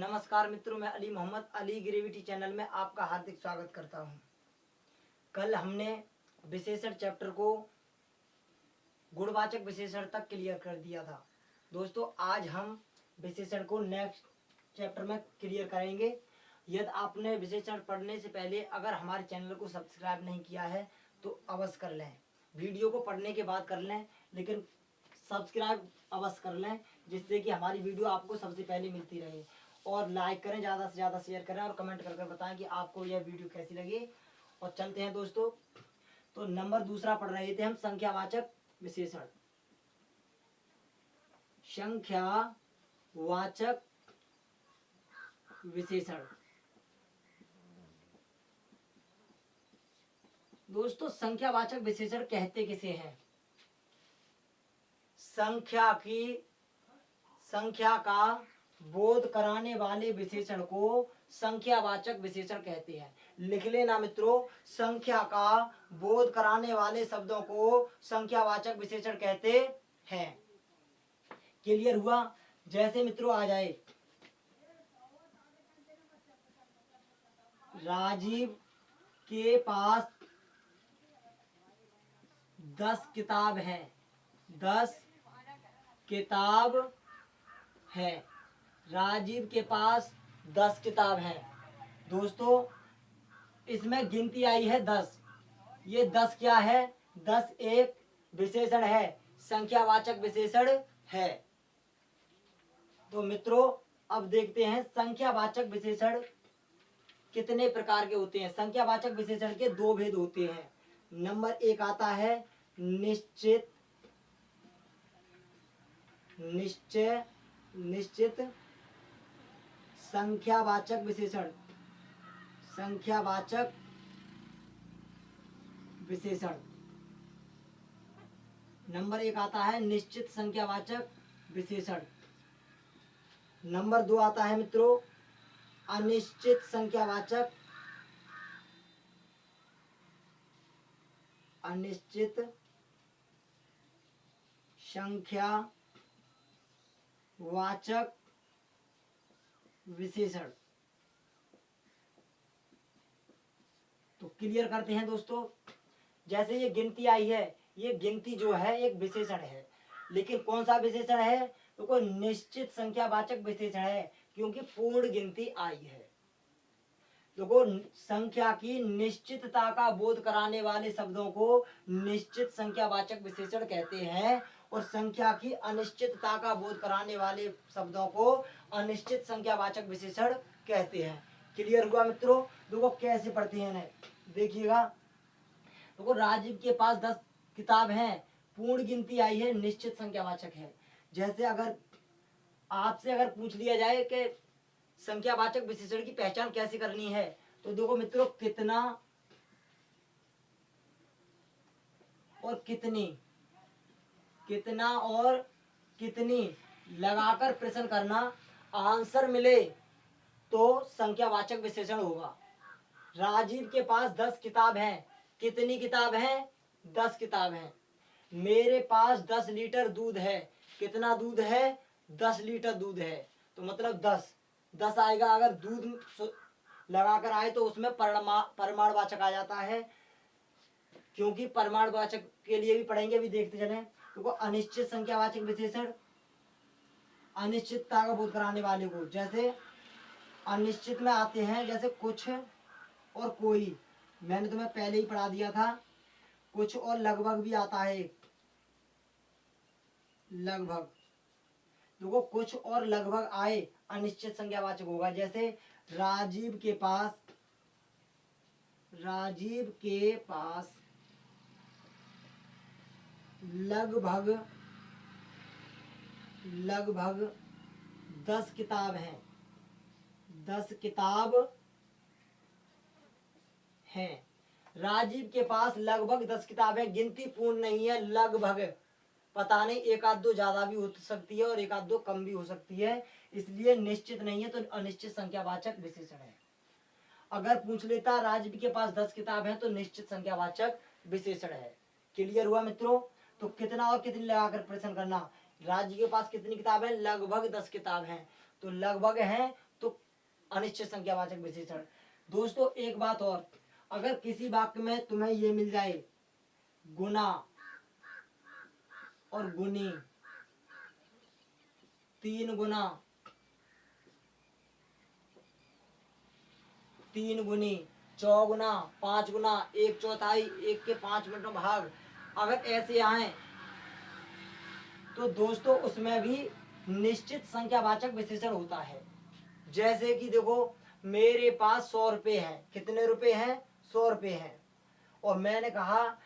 नमस्कार मित्रों, मैं अली मोहम्मद अली ग्रेविटी चैनल में आपका हार्दिक स्वागत करता हूं। कल हमने विशेषण चैप्टर को गुणवाचक विशेषण तक क्लियर कर दिया था। दोस्तों, आज हम विशेषण को नेक्स्ट चैप्टर में क्लियर करेंगे। यदि आपने विशेषण पढ़ने से पहले अगर हमारे चैनल को सब्सक्राइब नहीं किया है तो अवश्य कर लें। वीडियो को पढ़ने के बाद कर लें, लेकिन सब्सक्राइब अवश्य कर लें, जिससे कि हमारी वीडियो आपको सबसे पहले मिलती रहे। और लाइक करें, ज़्यादा से ज़्यादा शेयर करें और कमेंट करके बताएं कि आपको यह वीडियो कैसी लगी। और चलते हैं दोस्तों, तो नंबर दूसरा पढ़ रहे थे हम, संख्यावाचक विशेषण। संख्यावाचक विशेषण दोस्तों, संख्यावाचक विशेषण कहते किसे हैं? संख्या का बोध कराने वाले विशेषण को संख्यावाचक विशेषण कहते हैं। लिख लेना मित्रों, संख्या का बोध कराने वाले शब्दों को संख्यावाचक विशेषण कहते हैं। क्लियर हुआ? जैसे मित्रों आ जाए, राजीव के पास 10 किताब है। 10 किताब है। राजीव के पास 10 किताब है। दोस्तों, इसमें गिनती आई है 10। ये 10 क्या है? 10 एक विशेषण है, संख्यावाचक विशेषण है। तो मित्रों, अब देखते हैं संख्यावाचक विशेषण कितने प्रकार के होते हैं। संख्यावाचक विशेषण के दो भेद होते हैं। नंबर एक आता है निश्चित संख्यावाचक विशेषण। संख्यावाचक विशेषण नंबर एक आता है निश्चित संख्यावाचक विशेषण। नंबर दो आता है मित्रों अनिश्चित संख्यावाचक विशेषण। तो क्लियर करते हैं दोस्तों। जैसे ये गिनती आई है, ये गिनती जो है एक विशेषण है, लेकिन कौन सा विशेषण है? तो कोई निश्चित संख्यावाचक विशेषण है, क्योंकि पूर्ण गिनती आई है। देखो, संख्या की निश्चितता का बोध कराने वाले शब्दों को निश्चित संख्यावाचक विशेषण कहते हैं, और संख्या की अनिश्चितता का बोध कराने वाले शब्दों को अनिश्चित संख्यावाचक विशेषण कहते हैं। क्लियर हुआ मित्रों? देखो कैसे पढ़ते हैं, देखिएगा। देखो, राजीव के पास 10 किताब हैं, पूर्ण गिनती आई है, निश्चित संख्यावाचक है। जैसे अगर आपसे अगर पूछ लिया जाए कि संख्यावाचक विशेषण की पहचान कैसे करनी है, तो देखो मित्रों, कितना और कितनी, कितना और कितनी लगाकर प्रश्न करना, आंसर मिले तो संख्यावाचक विशेषण होगा। राजीव के पास 10 किताब हैं। कितनी किताब हैं? 10 किताब हैं। मेरे पास 10 लीटर दूध है। कितना दूध है? 10 लीटर दूध है। तो मतलब 10 आएगा। अगर दूध लगाकर आए तो उसमें परिमाणवाचक आ जाता है, क्योंकि परिमाणवाचक के लिए भी पढ़ेंगे, भी देखते चलें। तो अनिश्चित संख्यावाचक विशेषण अनिश्चितता का बोध कराने वाले को, जैसे अनिश्चित में आते हैं जैसे कुछ और कोई, मैंने तुम्हें पहले ही पढ़ा दिया था। कुछ और लगभग भी आता है, लगभग। देखो, कुछ और लगभग आए अनिश्चित संख्यावाचक होगा। जैसे राजीव के पास लगभग 10 किताब हैं। 10 किताब हैं। राजीव के पास लगभग 10 किताब है। गिनती पूर्ण नहीं है, लगभग। पता नहीं, एक आध दो ज्यादा भी हो सकती है और एक आध दो कम भी हो सकती है, इसलिए निश्चित नहीं है, तो अनिश्चित संख्यावाचक विशेषण है। अगर पूछ लेता राजीव के पास 10 किताब है, तो निश्चित संख्यावाचक विशेषण है। क्लियर हुआ मित्रों? तो कितना और कितनी लगाकर प्रश्न करना। राजीव के पास कितनी किताब है? लगभग 10 किताब है। तो लगभग है तो अनिश्चित संख्यावाचक विशेषण। दोस्तों एक बात और, अगर किसी वाक्य में तुम्हें ये मिल जाए गुना और गुनी, 3 गुना, 3 गुनी, 4 गुना, 5 गुना, 1/4, 1 के 5 भाग, अगर ऐसे आए तो दोस्तों उसमें भी निश्चित संख्यावाचक विशेषण होता है। जैसे कि देखो, मेरे पास 100 रुपये हैं। कितने रुपए हैं? 100 रुपये हैं। और मैंने कहा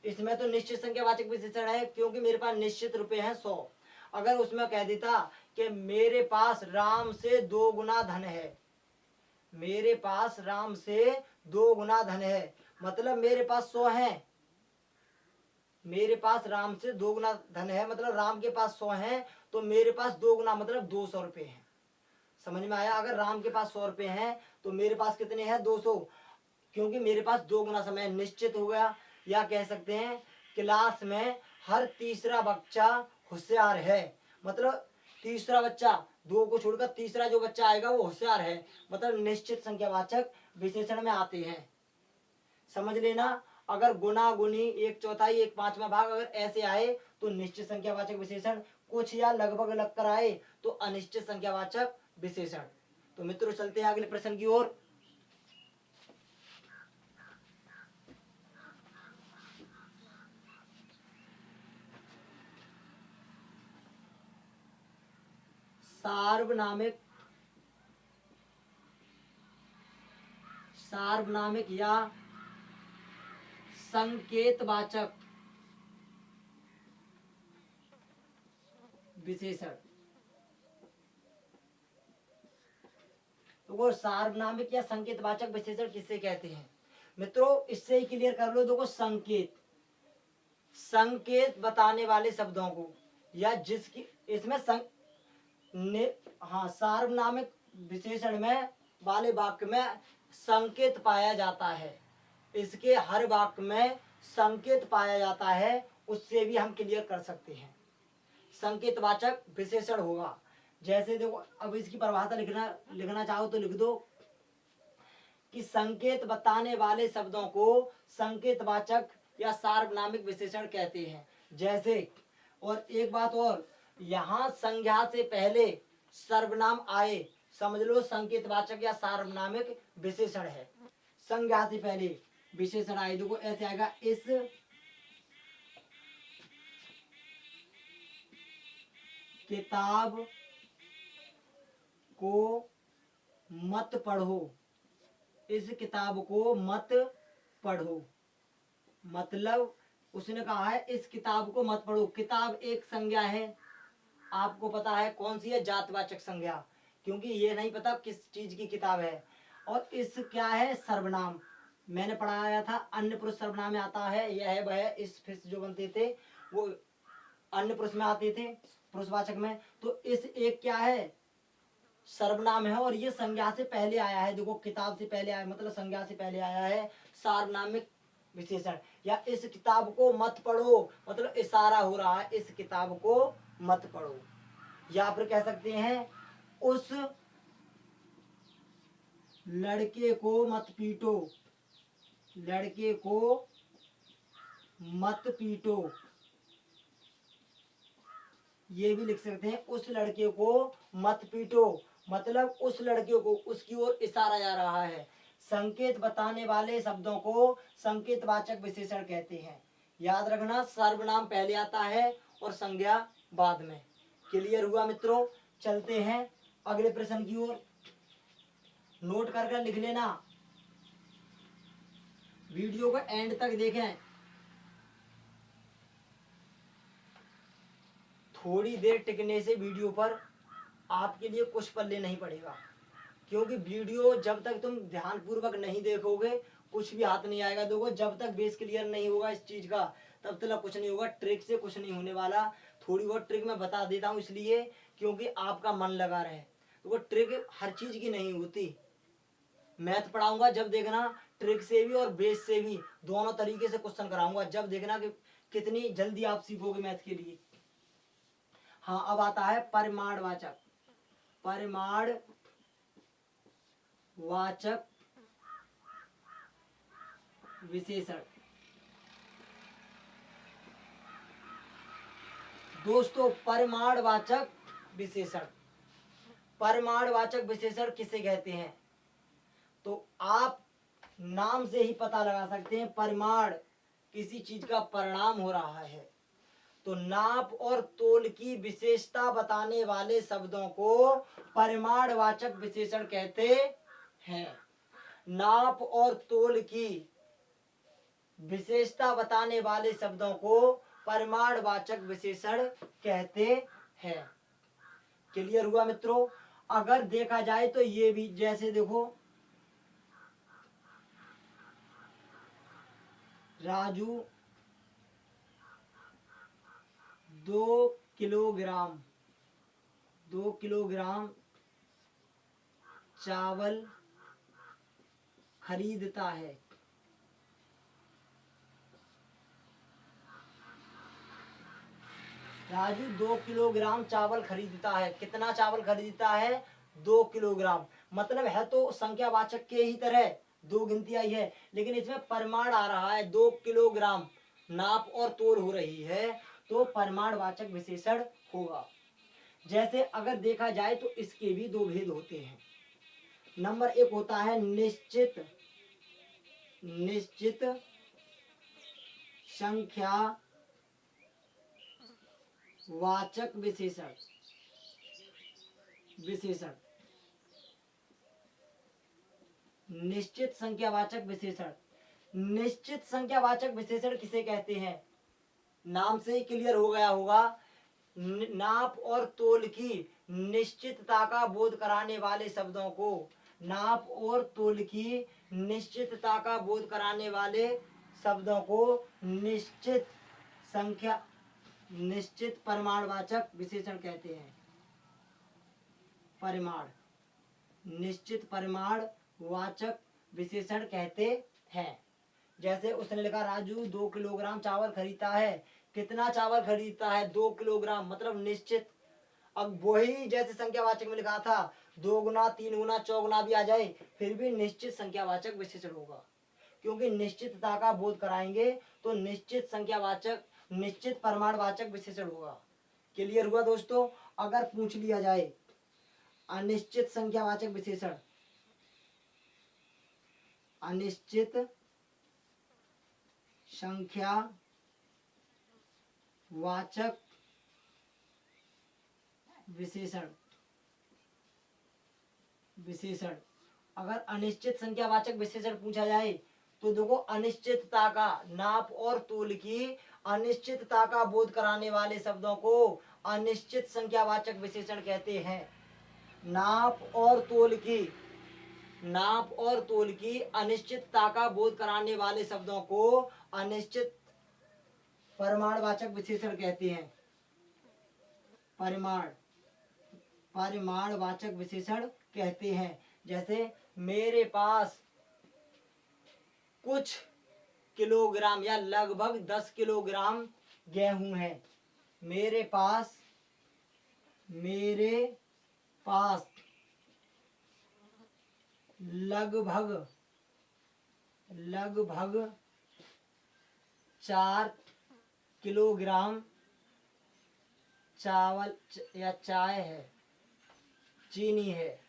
इसमें तो निश्चित संख्यावाचक विशेषण है क्योंकि मेरे पास निश्चित रुपए हैं 100। अगर उसमें कह देता कि मेरे पास राम से 2 गुना धन है, मेरे पास राम से 2 गुना धन है, मतलब मेरे पास 100 है, मेरे पास राम से 2 गुना धन है, मतलब राम के पास 100 है, तो मेरे पास 2 गुना मतलब 200 रुपये है। समझ में आया? अगर राम के पास 100 रुपये हैं तो मेरे पास कितने हैं? 200, क्योंकि मेरे पास 2 गुना समय निश्चित हो गया। या कह सकते हैं क्लास में हर तीसरा बच्चा होशियार है, मतलब तीसरा बच्चा, 2 को छोड़कर तीसरा जो बच्चा आएगा वो होशियार है, मतलब निश्चित संख्यावाचक विशेषण में आते हैं। समझ लेना, अगर गुना गुनी, 1/4, 1/5 अगर ऐसे आए तो निश्चित संख्यावाचक विशेषण, कुछ या लगभग लगकर आए तो अनिश्चित संख्यावाचक विशेषण। तो मित्रों चलते हैं अगले प्रश्न की ओर। सार्वनामिक, सार्वनामिक या संकेतवाचक विशेषण। तो वो सार्वनामिक या संकेतवाचक विशेषण किसे कहते हैं? मित्रों इससे ही क्लियर कर लो। देखो संकेत, संकेत बताने वाले शब्दों को, या जिसकी इसमें हाँ, सार्वनामिक विशेषण में वाले वाक्य में संकेत पाया जाता है, इसके हर वाक्य में संकेत पाया जाता है, उससे भी हम क्लियर कर सकते हैं संकेतवाचक विशेषण होगा। जैसे देखो, अब इसकी परिभाषा लिखना चाहो तो लिख दो कि संकेत बताने वाले शब्दों को संकेतवाचक या सार्वनामिक विशेषण कहते हैं। जैसे, और एक बात और, यहाँ संज्ञा से पहले सर्वनाम आए, समझ लो संकेतवाचक या सार्वनामिक विशेषण है। संज्ञा से पहले विशेषण आए, देखो ऐसे आएगा, इस किताब को मत पढ़ो, इस किताब को मत पढ़ो, मतलब उसने कहा है इस किताब को मत पढ़ो। किताब एक संज्ञा है, आपको पता है कौन सी है? जातवाचक संज्ञा, क्योंकि ये नहीं पता किस चीज की किताब है। और इस क्या है? सर्वनाम। मैंने पढ़ाया था अन्य पुरुष सर्वनाम में आता है, यह है वह, इस फिस जो बनते थे वो अन्य पुरुष में आते थे, पुरुषवाचक में। तो इस एक क्या है? सर्वनाम है, और ये संज्ञा से पहले आया है। देखो किताब से पहले आया मतलब संज्ञा से पहले आया है, सार्वनामिक विशेषण। या इस किताब को मत पढ़ो, मतलब इशारा हो रहा है इस किताब को मत पढ़ो। या फिर कह सकते हैं उस लड़के को मत पीटो, लड़के को मत पीटो, ये भी लिख सकते हैं उस लड़के को मत पीटो, मतलब उस लड़के को, उसकी ओर इशारा जा रहा है। संकेत बताने वाले शब्दों को संकेतवाचक विशेषण कहते हैं। याद रखना, सर्वनाम पहले आता है और संज्ञा बाद में। क्लियर हुआ मित्रों? चलते हैं अगले प्रश्न की ओर। नोट कर लिख लेना, वीडियो को एंड तक देखें। थोड़ी देर टिकने से वीडियो पर आपके लिए कुछ पल्ले नहीं पड़ेगा, क्योंकि वीडियो जब तक तुम ध्यानपूर्वक नहीं देखोगे कुछ भी हाथ नहीं आएगा। देखो जब तक बेस क्लियर नहीं होगा इस चीज का तब तक कुछ नहीं होगा, ट्रिक से कुछ नहीं होने वाला। थोड़ी बहुत ट्रिक मैं बता देता हूँ इसलिए क्योंकि आपका मन लगा रहे। तो वो ट्रिक हर चीज की नहीं होती। मैथ पढ़ाऊंगा जब देखना, ट्रिक से भी और बेस से भी दोनों तरीके से क्वेश्चन कराऊंगा, जब देखना कि कितनी जल्दी आप सीखोगे मैथ के लिए। हाँ, अब आता है परिमाणवाचक। परिमाणवाचक वाचक विशेषण। दोस्तों परिमाणवाचक विशेषण, परिमाणवाचक विशेषण किसे कहते हैं? तो आप नाम से ही पता लगा सकते हैं। परिमाण किसी चीज का परिणाम हो रहा है, तो नाप और तोल की विशेषता बताने वाले शब्दों को परिमाणवाचक विशेषण कहते हैं। नाप और तोल की विशेषता बताने वाले शब्दों को परिमाणवाचक विशेषण कहते हैं। क्लियर हुआ मित्रों? अगर देखा जाए तो ये भी, जैसे देखो राजू 2 किलोग्राम चावल खरीदता है। राजू 2 किलोग्राम चावल खरीदता है। कितना चावल खरीदता है? 2 किलोग्राम। मतलब है तो संख्यावाचक के ही तरह, दो गिनती आई है, लेकिन इसमें परिमाण आ रहा है 2 किलोग्राम, नाप और तोल हो रही है, तो परिमाणवाचक विशेषण होगा। जैसे अगर देखा जाए तो इसके भी दो भेद होते हैं। नंबर एक होता है निश्चित संख्या वाचक विशेषण। निश्चित संख्यावाचक विशेषण। निश्चित संख्यावाचक विशेषण किसे कहते हैं? नाम से ही क्लियर हो गया होगा। नाप और तोल की निश्चितता का बोध कराने वाले शब्दों को, नाप और तोल की निश्चितता का बोध कराने वाले शब्दों को निश्चित परिमाणवाचक विशेषण कहते हैं। परिमाण, निश्चित परिमाणवाचक विशेषण कहते हैं। जैसे उसने लिखा राजू 2 किलोग्राम चावल खरीदता है। कितना चावल खरीदता है? 2 किलोग्राम, मतलब निश्चित। अब वही जैसे संख्यावाचक में लिखा था 2 गुना 3 गुना चौगुना भी आ जाए, फिर भी निश्चित संख्यावाचक विशेषण होगा, क्योंकि निश्चितता का बोध कराएंगे तो निश्चित संख्यावाचक, निश्चित परिमाणवाचक विशेषण होगा। क्लियर हुआ दोस्तों? अगर पूछ लिया जाए अनिश्चित संख्यावाचक विशेषण, अनिश्चित संख्यावाचक विशेषण, अगर अनिश्चित संख्यावाचक विशेषण पूछा जाए तो देखो अनिश्चितता का, नाप और तोल की अनिश्चितता का बोध कराने वाले शब्दों को अनिश्चित संख्यावाचक विशेषण कहते हैं। नाप और तोल की अनिश्चितता का बोध कराने वाले शब्दों को अनिश्चित परिमाणवाचक विशेषण कहते हैं। परिमाणवाचक विशेषण कहते हैं। जैसे मेरे पास कुछ किलोग्राम या लगभग 10 किलोग्राम गेहूं है। मेरे पास लगभग 4 किलोग्राम चावल या चाय है, चीनी है।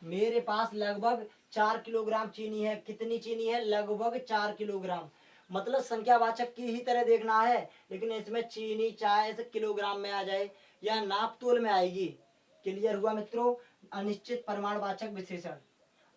मेरे पास लगभग 4 किलोग्राम चीनी है। कितनी चीनी है? लगभग 4 किलोग्राम। मतलब संख्यावाचक की ही तरह देखना है, लेकिन इसमें चीनी चाय से किलोग्राम में आ जाए या नाप तोल में आएगी। क्लियर हुआ मित्रों? अनिश्चित परिमाणवाचक विशेषण,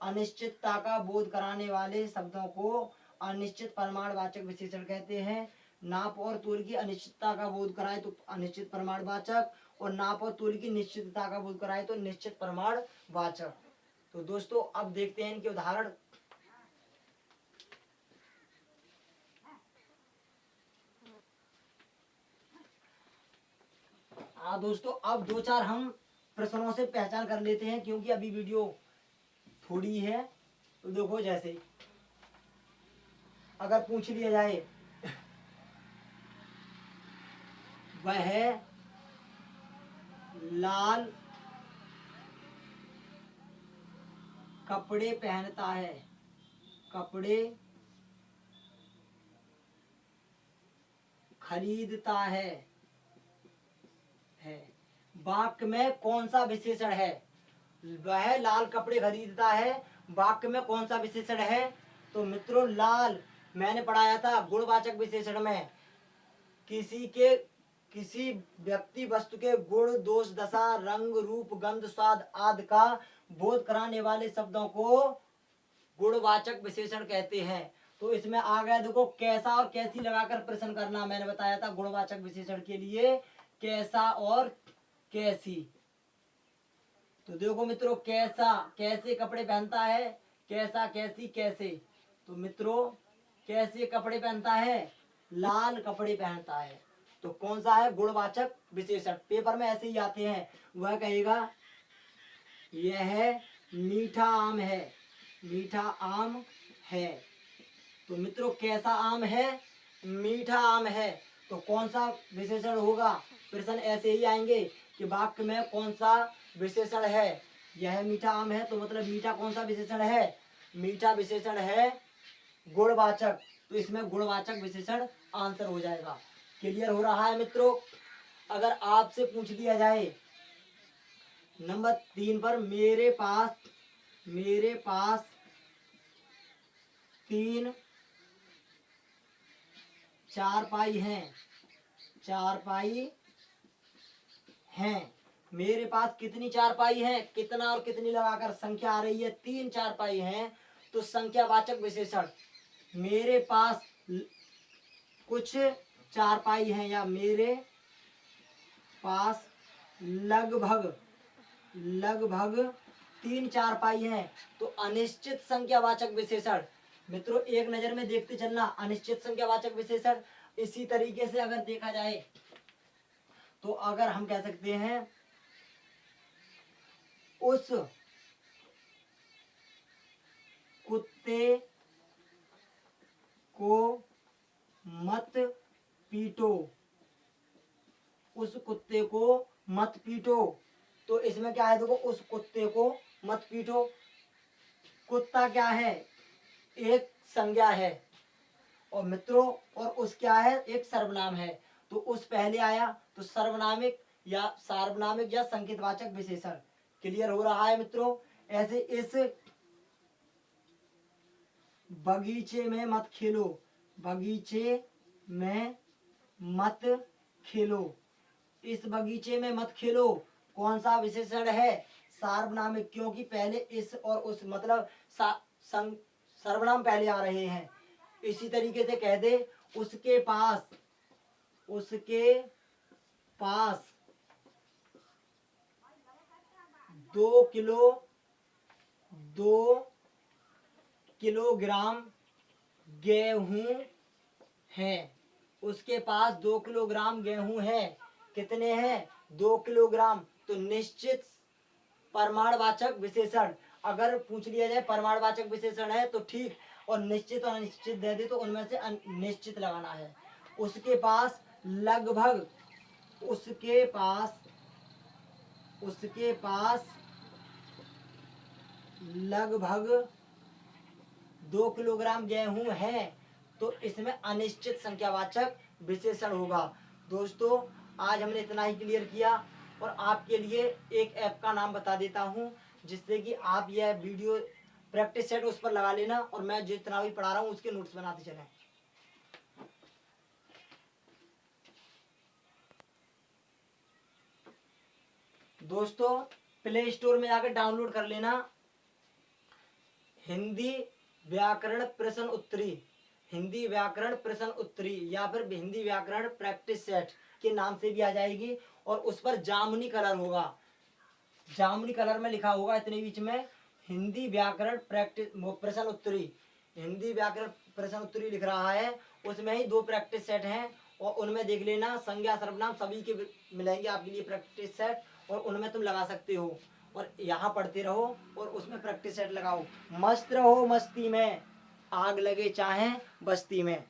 अनिश्चितता का बोध कराने वाले शब्दों को अनिश्चित परिमाणवाचक विशेषण कहते हैं। नाप और तोल की अनिश्चितता का बोध कराए तो अनिश्चित परिमाणवाचक, और नाप और तोल की निश्चितता का बोध कराए तो निश्चित परिमाणवाचक। तो दोस्तों अब देखते हैं इनके उदाहरण। दोस्तों अब 2-4 हम प्रश्नों से पहचान कर लेते हैं, क्योंकि अभी वीडियो थोड़ी है। तो देखो जैसे अगर पूछ लिया जाए वह लाल कपड़े पहनता है, कपड़े खरीदता है। वाक्य में कौन सा विशेषण है? वह लाल कपड़े खरीदता है, वाक्य में कौन सा विशेषण है? तो मित्रों लाल मैंने पढ़ाया था गुणवाचक विशेषण में, किसी व्यक्ति वस्तु के गुण दोष दशा रंग रूप गंध स्वाद आदि का बोध कराने वाले शब्दों को गुणवाचक विशेषण कहते हैं। तो इसमें आ गया देखो कैसा और कैसी लगाकर प्रश्न करना, मैंने बताया था गुणवाचक विशेषण के लिए कैसा और कैसी। तो देखो मित्रों कैसा कैसे कपड़े पहनता है, कैसा कैसी कैसे। तो मित्रों कैसे कपड़े पहनता है? लाल कपड़े पहनता है। तो कौन सा है? गुणवाचक विशेषण। पेपर में ऐसे ही आते हैं। वह कहेगा यह मीठा आम है, मीठा आम है। तो मित्रों कैसा आम है? मीठा आम है। तो कौन सा विशेषण होगा? प्रश्न ऐसे ही आएंगे कि वाक्य में कौन सा विशेषण है? यह मीठा आम है, तो मतलब मीठा कौन सा विशेषण है? मीठा विशेषण है गुणवाचक। तो इसमें गुणवाचक विशेषण आंसर हो जाएगा। क्लियर हो रहा है मित्रों? अगर आपसे पूछ लिया जाए नंबर 3 पर मेरे पास 3 चारपाई हैं, चारपाई हैं। मेरे पास कितनी चारपाई हैं? कितना और कितनी लगाकर संख्या आ रही है, 3 चारपाई हैं। तो संख्यावाचक विशेषण मेरे पास कुछ चारपाई हैं या मेरे पास लगभग 3 चारपाई हैं। तो अनिश्चित संख्यावाचक विशेषण मित्रों एक नजर में देखते चलना, अनिश्चित संख्यावाचक विशेषण इसी तरीके से अगर देखा जाए तो अगर हम कह सकते हैं उस कुत्ते को मत पीटो, उस कुत्ते को मत पीटो। तो इसमें क्या है? देखो उस कुत्ते को मत पीटो। कुत्ता क्या है? एक संज्ञा है और मित्रों और उस क्या है? एक सर्वनाम है। तो उस पहले आया तो सर्वनामिक या सार्वनामिक या संकेतवाचक विशेषण। क्लियर हो रहा है मित्रों? ऐसे इस बगीचे में मत खेलो, बगीचे में मत खेलो। इस बगीचे में मत खेलो कौन सा विशेषण है? सार्वनामिक, क्योंकि पहले इस और उस मतलब सर्वनाम पहले आ रहे हैं। इसी तरीके से कह दे उसके पास 2 किलोग्राम गेहूं है, उसके पास 2 किलोग्राम गेहूं है। कितने हैं? 2 किलोग्राम। तो निश्चित प्रमाणवाचक विशेषण अगर पूछ लिया जाए प्रमाणवाचक विशेषण है तो ठीक, और निश्चित और अनिश्चित दे दे तो उनमें से निश्चित लगाना है। उसके पास लगभग, उसके पास लगभग 2 किलोग्राम गेहूं है। तो इसमें अनिश्चित संख्यावाचक विशेषण होगा। दोस्तों आज हमने इतना ही क्लियर किया और आपके लिए एक ऐप का नाम बता देता हूं जिससे कि आप यह वीडियो प्रैक्टिस सेट उस पर लगा लेना और मैं जितना भी पढ़ा रहा हूं उसके नोट्स बनाते चलें। दोस्तों प्ले स्टोर में जाकर डाउनलोड कर लेना हिंदी व्याकरण प्रश्न उत्तरी, हिंदी व्याकरण प्रश्न उत्तरी या फिर हिंदी व्याकरण प्रैक्टिस सेट के नाम से भी आ जाएगी। और उस पर जामुनी कलर होगा, जामुनी कलर में लिखा होगा इतने बीच में हिंदी व्याकरण प्रैक्टिस प्रश्न उत्तरी, हिंदी व्याकरण प्रश्न उत्तरी लिख रहा है। उसमें ही 2 प्रैक्टिस सेट हैं और उनमें देख लेना संज्ञा सर्वनाम सभी के मिलेंगे आपके लिए प्रैक्टिस सेट, और उनमें तुम लगा सकते हो और यहाँ पढ़ते रहो और उसमें प्रैक्टिस सेट लगाओ। मस्त रहो मस्ती में, आग लगे चाहे बस्ती में।